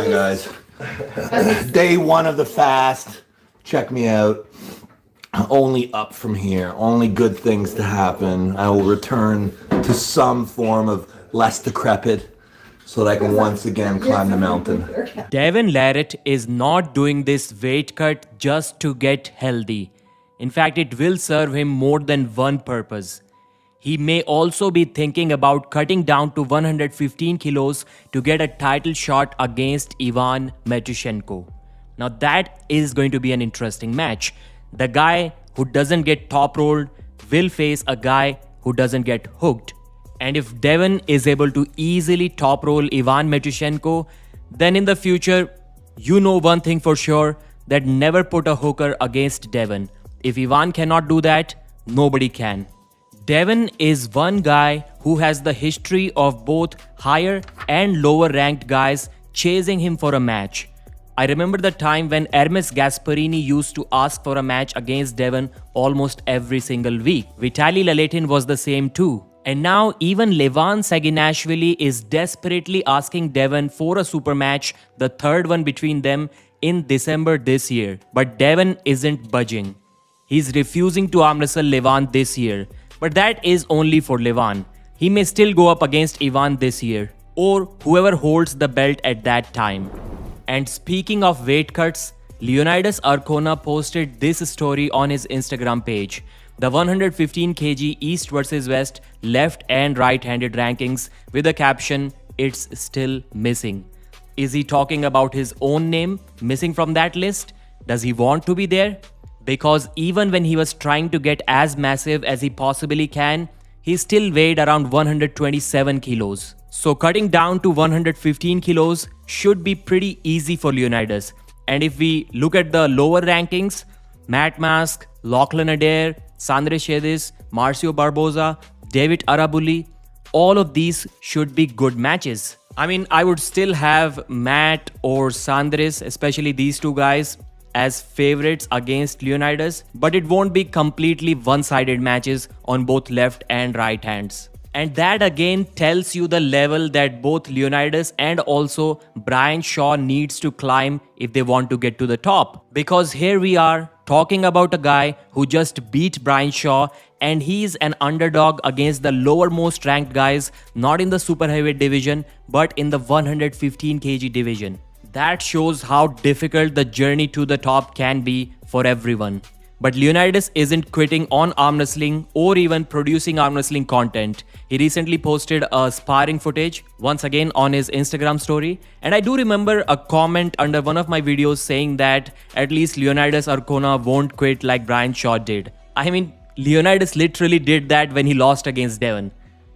Hi guys. Day one of the fast. Check me out. Only up from here. Only good things to happen. I will return to some form of less decrepit so that I can once again climb the mountain. Devin Larratt is not doing this weight cut just to get healthy. In fact, it will serve him more than one purpose. He may also be thinking about cutting down to 115 kilos to get a title shot against Ivan Matyushenko. Now that is going to be an interesting match. The guy who doesn't get top rolled will face a guy who doesn't get hooked. And if Devin is able to easily top roll Ivan Matyushenko, then in the future, you know one thing for sure, that never put a hooker against Devin. If Ivan cannot do that, nobody can. Devin is one guy who has the history of both higher and lower ranked guys chasing him for a match. I remember the time when Hermes Gasparini used to ask for a match against Devin almost every single week. Vitaly Laletin was the same too. And now even Levan Saginashvili is desperately asking Devin for a super match, the third one between them, in December this year. But Devin isn't budging. He's refusing to arm wrestle Levan this year. But that is only for Levan. He may still go up against Ivan this year, or whoever holds the belt at that time. And speaking of weight cuts, Leonidas Arcona posted this story on his Instagram page. The 115 kg East vs West left and right-handed rankings with a caption, "It's still missing." Is he talking about his own name missing from that list? Does he want to be there? Because even when he was trying to get as massive as he possibly can, he still weighed around 127 kilos. So cutting down to 115 kilos should be pretty easy for Leonidas. And if we look at the lower rankings, Matt Mask, Lachlan Adair, Sandre Shedis, Marcio Barboza, David Arabuli, all of these should be good matches. I mean, I would still have Matt or Sandres, especially these two guys, as favorites against Leonidas, but it won't be completely one-sided matches on both left and right hands. And that again tells you the level that both Leonidas and also Brian Shaw needs to climb if they want to get to the top. Because here we are talking about a guy who just beat Brian Shaw, and he's an underdog against the lowermost ranked guys, not in the super heavyweight division, but in the 115 kg division. That shows how difficult the journey to the top can be for everyone. But Leonidas isn't quitting on arm wrestling or even producing arm wrestling content. He recently posted a sparring footage once again on his Instagram story. And I do remember a comment under one of my videos saying that at least Leonidas Arcona won't quit like Brian Shaw did. I mean, Leonidas literally did that when he lost against Devin.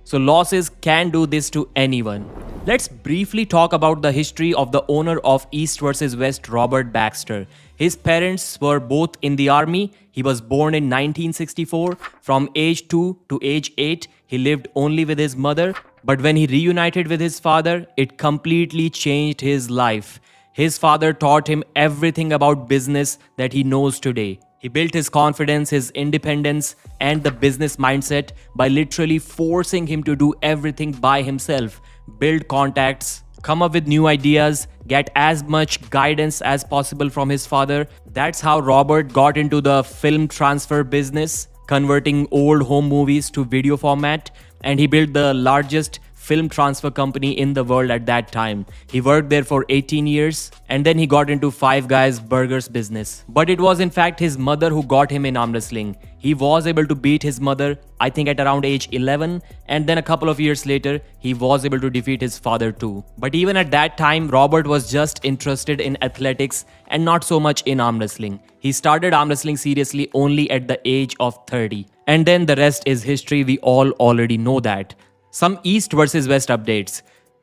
So losses can do this to anyone. Let's briefly talk about the history of the owner of East vs West, Robert Baxter. His parents were both in the army. He was born in 1964. From age 2 to age 8, he lived only with his mother. But when he reunited with his father, it completely changed his life. His father taught him everything about business that he knows today. He built his confidence, his independence, and the business mindset by literally forcing him to do everything by himself, build contacts, come up with new ideas, get as much guidance as possible from his father. That's how Robert got into the film transfer business, converting old home movies to video format, and he built the largest film transfer company in the world at that time. He worked there for 18 years and then he got into Five Guys Burgers business. But it was in fact his mother who got him in arm wrestling. He was able to beat his mother, I think at around age 11, and then a couple of years later, he was able to defeat his father too. But even at that time, Robert was just interested in athletics and not so much in arm wrestling. He started arm wrestling seriously only at the age of 30. And then the rest is history, we all already know that. Some East versus West updates.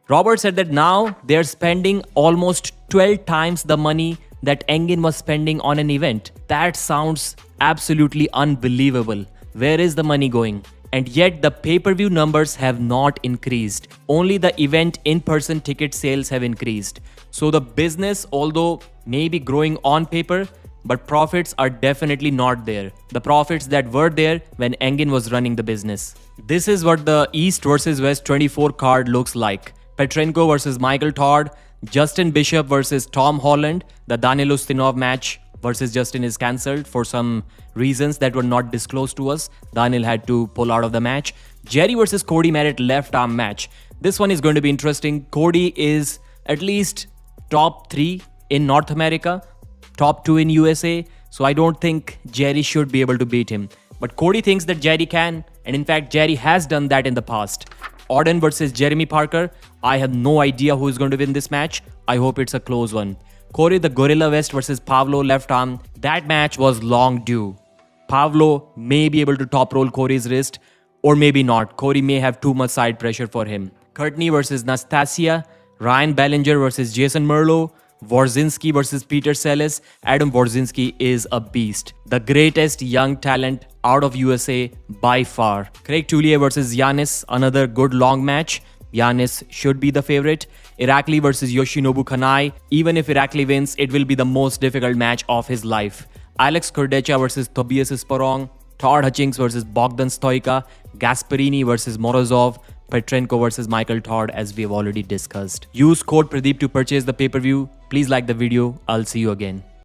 Robert said that now they're spending almost 12 times the money that Engin was spending on an event. That sounds absolutely unbelievable. Where is the money going? And yet the pay-per-view numbers have not increased. Only the event in-person ticket sales have increased. So the business, although maybe growing on paper, but profits are definitely not there. The profits that were there when Engin was running the business. This is what the East vs West 24 card looks like. Petrenko versus Michael Todd, Justin Bishop versus Tom Holland. The Danil Ustinov match versus Justin is cancelled for some reasons that were not disclosed to us. Danil had to pull out of the match. Jerry versus Cody Merritt left arm match. This one is going to be interesting. Cody is at least top 3 in North America, top 2 in USA. So I don't think Jerry should be able to beat him. But Cody thinks that Jerry can, and in fact Jerry has done that in the past. Auden versus Jeremy Parker. I have no idea who is going to win this match. I hope it's a close one. Corey the Gorilla West versus Pavlo left arm. That match was long due. Pavlo may be able to top roll Corey's wrist, or maybe not. Corey may have too much side pressure for him. Courtney versus Nastasia. Ryan Bellinger versus Jason Merlo. Warzinski versus Peter Celis. Adam Warzinski is a beast. The greatest young talent out of USA by far. Craig Tullier versus Giannis. Another good long match. Giannis should be the favorite. Irakli versus Yoshinobu Kanai. Even if Irakli wins, it will be the most difficult match of his life. Alex Kurdecha versus Tobias Sporong. Todd Hutchings versus Bogdan Stoica. Gasparini versus Morozov. Petrenko versus Michael Todd, as we have already discussed. Use code Pradeep to purchase the pay-per-view. Please like the video. I'll see you again.